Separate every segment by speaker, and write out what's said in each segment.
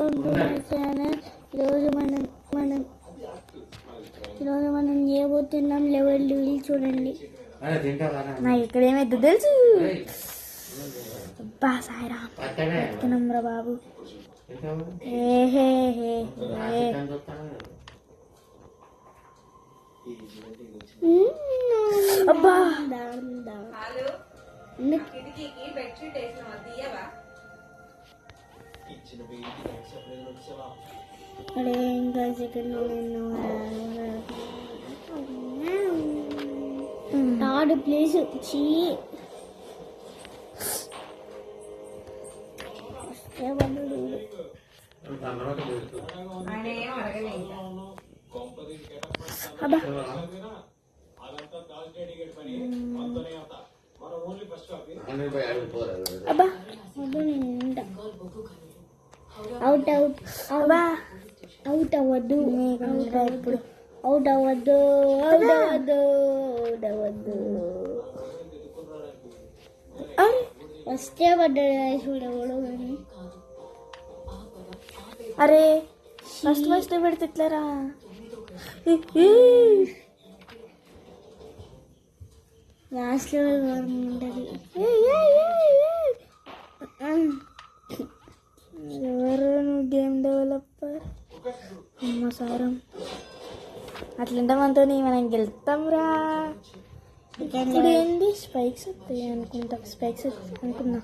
Speaker 1: Welcome to my channel. ఈరోజు మనం చేయబోతున్నాం లెవెల్ డీల్. చూడండి నా ఇక్కడ ఏమైతే తెలుసు. అబ్బా సాయిరా ఎత్తుకున్నాంరా బాబు. అబ్బా అడే ఇంకా సెకండ్ థర్డ్ ప్లేస్ వచ్చి అబ్బా అబ్బా అవుట్ అవుట్ అబ్బా అవుట్ అవ్వద్దు ఇప్పుడు అవుట్ అవ్వద్దు అవుట్ అవ్వద్దు అవుట్ అవ్వద్దు. ఫస్టే పడ్డాడు చూడకూడదు కానీ. అరే ఫస్ట్ పెడితే ఎట్లారా. లాస్ట్లో ఉంటుంది. ఎవరు నువ్వు గేమ్ డెవలపర్? అమ్మ సారం అట్లుంటే మనతో మనం గెలుస్తాం రా. ఇప్పుడు ఏంటి స్పైక్స్ వస్తాయి అనుకుంటా. స్పైక్స్ అనుకున్నా.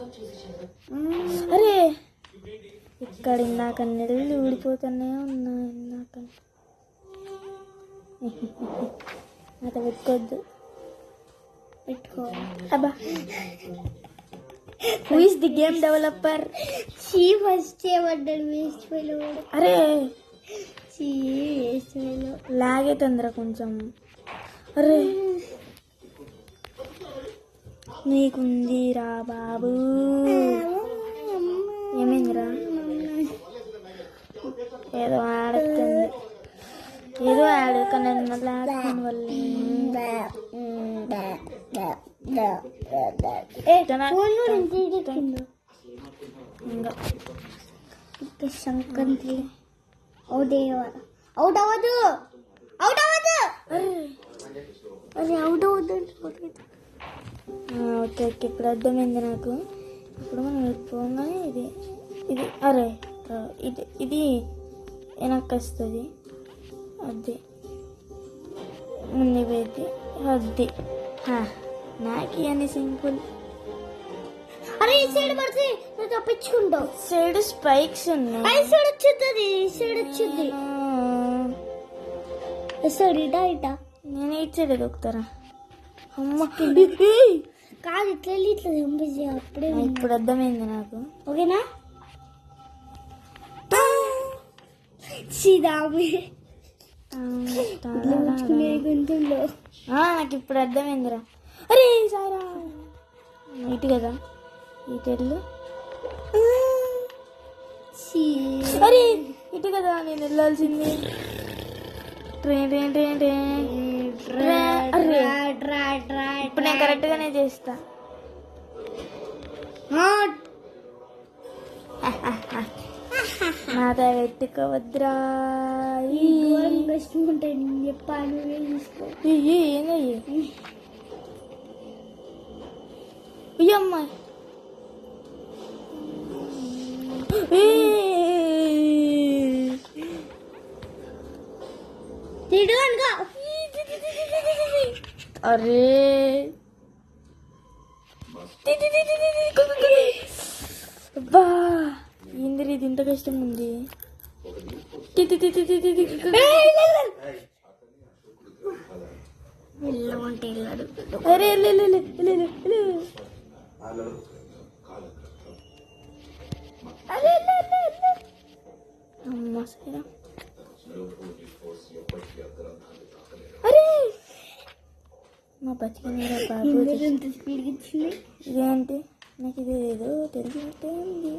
Speaker 1: అరే ఇక్కడ ఇందాక నెల్లు ఊడిపోతూనే ఉన్నా. ఇందాక అట్లా పెట్టుకోవద్దు. పెట్టుకో. అబ్బా who is the game developer? షీ ఫస్ట్ ఏమడ్డాడు వేస్ట్ ఫెలో. అరే షీ వేస్ట్ ఫెలో. లాగే తొందర కొంచెం. అరే నీకుందిరా బాబు. ఏమైందిరా? ఏదో ఆడుతుంది. ఏదో ఆడు కానీ లాక్డౌన్ వల్ల సంక్రాంతి అవుట్ అవుట్ అవ్వదు అవుట్ అవ్వదు. అరే అవుట్ అవ్వద్దు. ఓకే ఓకే ఇప్పుడు అర్థమైంది నాకు. ఇప్పుడు మనం వెళ్ళిపోగానే ఇది ఇది అరే ఇది ఇది వెనక్కి వస్తుంది. అది ముందు పోయింది. అది నాకు అని సింపుల్. అరే ఈ సైడ్ పడితే నువ్వు తప్పించుకుంటావు. సైడ్ స్పైక్స్ ఉన్నాయి. సైడ్ వచ్చుతుంది. సైడ్ వచ్చింది. సైడ్ ఇటా ఇటా నేను ఇటు సైడ్ దొక్కుతారా. అమ్మ కాదు ఇట్లా ఇట్లా చంపేసి అప్పుడే. ఇప్పుడు అర్థమైంది నాకు. ఓకేనా? గొంతుల్లో నాకు ఇప్పుడు అర్థమైందిరా. అరే సారా ఇటు కదా ఇటు వెళ్ళు. అరే ఇటు కదా నేను వెళ్ళాల్సింది. ఇప్పుడు నేను కరెక్ట్గానే చేస్తా. నాతో పెట్టుకోవద్దురా. కష్టం చెప్పాను. అమ్మా అరే అబ్బా ఇంద్రి ఇది ఇంత కష్టం ఉంది. అరే అమ్మా సరే. అరే మా బతికినారా బాబు. ఇదేంటి నాకు ఇది ఏదో తెలిసినట్టే ఉంది.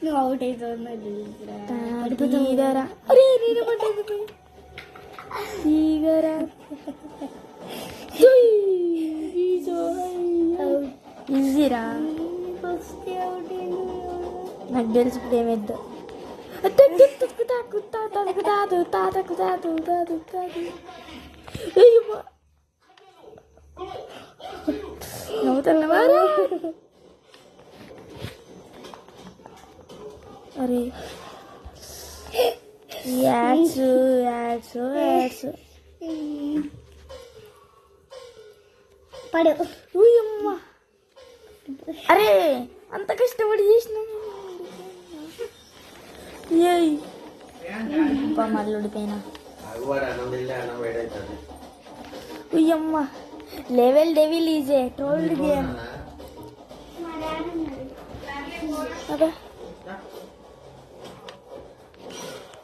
Speaker 1: నువ్వు అవుట్ అవుతుందా? అరే నేను పట్టేది ఈగరా. ఈజీరా. నాకు తెలిసి ఇప్పుడు ఏమిద్దు. నవ్వుతున్నావా? అరే యాడ్స్ యాడ్స్ యాడ్స్ పడు. అరే అంత కష్టపడి చేసిన మళ్ళీ ఉడిపోయినా. ఉయ్యమ్మ level devil is a trolled game. అబ్బా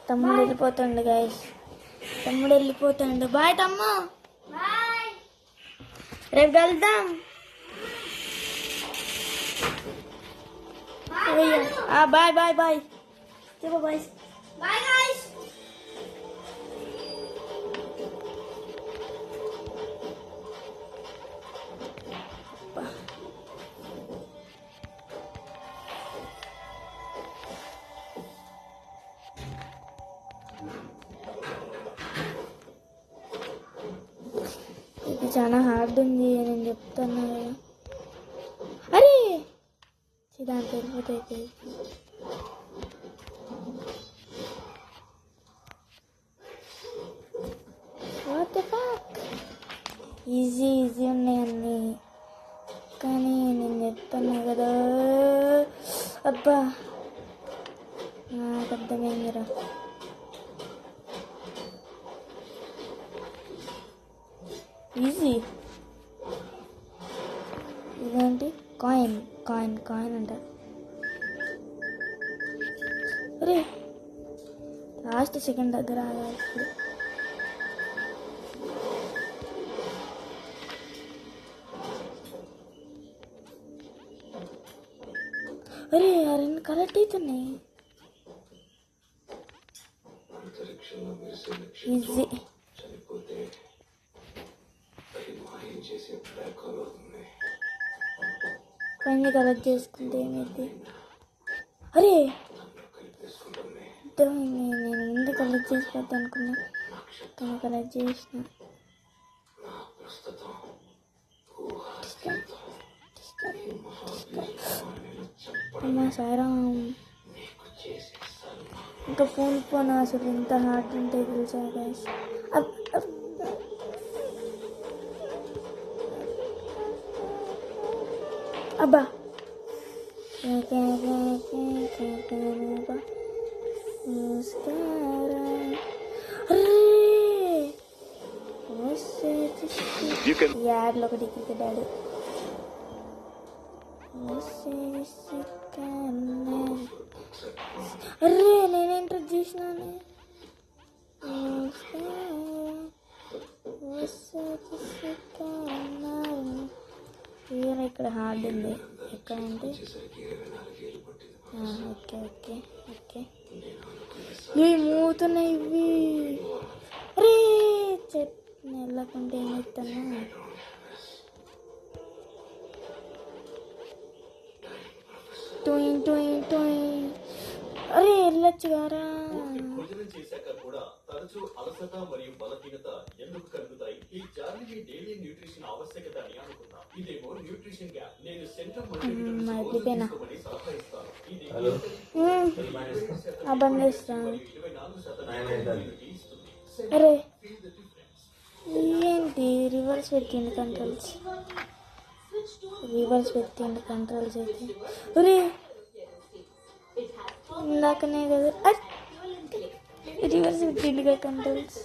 Speaker 1: తమ్ముడు వెళ్ళిపోతుండు గైస్, తమ్ముడు వెళ్ళిపోతుండు. బాయ్ తమ్ము, రేపు కలుద్దాం. బాయ్ బాయ్ బాయ్ చెప్పు బాయ్. Bye guys. ఇది చాలా హార్డ్ ఉంది నేను చెప్తాను కదా. అరే దాంట్లో వెళ్ళిపోతాయి. What the fuck. Easy easy ఉన్నాయి అన్నీ, కానీ నేను చెప్తాను కదా. అబ్బా నాకు అర్థమైందిరా. ఈజీ ఇదేంటి? కాయిన్ కాయిన్ కాయిన్ అంటారు. అరే లాస్ట్ సెకండ్ దగ్గర ఆగాలి. అరే ఆ రెండు కరెక్ట్ అవుతున్నాయి. ఈజీ కొన్ని కలెక్ట్ చేసుకుంటే ఏమైంది? అరే నేను ముందు కలెక్ట్ చేసుకోవద్దు అనుకున్నా, కానీ కలెక్ట్ చేసిన. అమ్మా సారా ఇంకా ఫోన్ అసలు ఎంత హార్డ్ ఉంటే తెలుసా గైస్. అబ్బా యాడ్లో ఒకటి క్రికెట్ అరే నేను ఎంటర్ చేసినాను. ఇక్కడ హార్డ్ ఉంది ఎక్కడంటే. ఓకే ఓకే ఓకే ఇవి మూతున్నాయి ఇవి. అరే చెట్టు వెళ్ళకుంటే ఏమవుతాను. టూయింగ్ టూయింగ్ టూయింగ్. అరే వెళ్ళొచ్చు గారా. తరచూ అలసట మరియు బలహీనత ఎందుకు కలుగుతాయి? ఈ జర్నీ డైలీ న్యూట్రిషన్ ఆవశ్యకత అని అనుకుందాం. ఇదేమో న్యూట్రిషన్ గ్యాప్. నేను సెంట్రల్ మల్టీవిటమిన్ సలహా ఇస్తాను. అరే ఏంటి రివర్స్ పెట్టింది కంట్రోల్స్, రివర్స్ పెట్టింది కంట్రోల్స్ అయితే. అరే ఇందాకనే కదా రివర్స్ పెట్టిందిగా కంట్రోల్స్.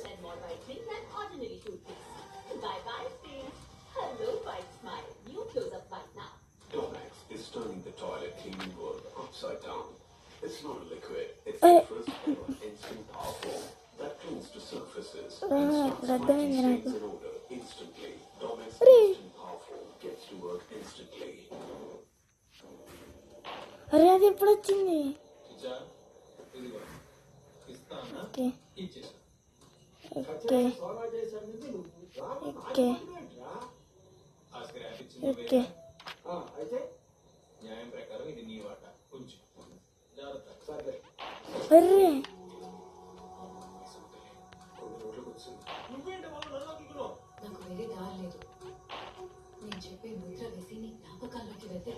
Speaker 1: ఇప్పుడు అర్థమైంది నాకు. అరే అది ఎప్పుడు వచ్చింది? ఓకే ఓకే ఓకే ఓకే
Speaker 2: అయితే న్యాయం ప్రకారం ఇది నీ వాట కొంచెం జాగ్రత్త. సరే
Speaker 1: అర్రే
Speaker 2: కొన్ని రోజులకు వచ్చింది. నువ్వేంటి వాళ్ళు నల్లకిలో
Speaker 3: నాకు వేరే దారి లేదు. నేను చెప్పే ముద్ర వేసి నీ జ్ఞాపకాల్లోకి వెళ్తే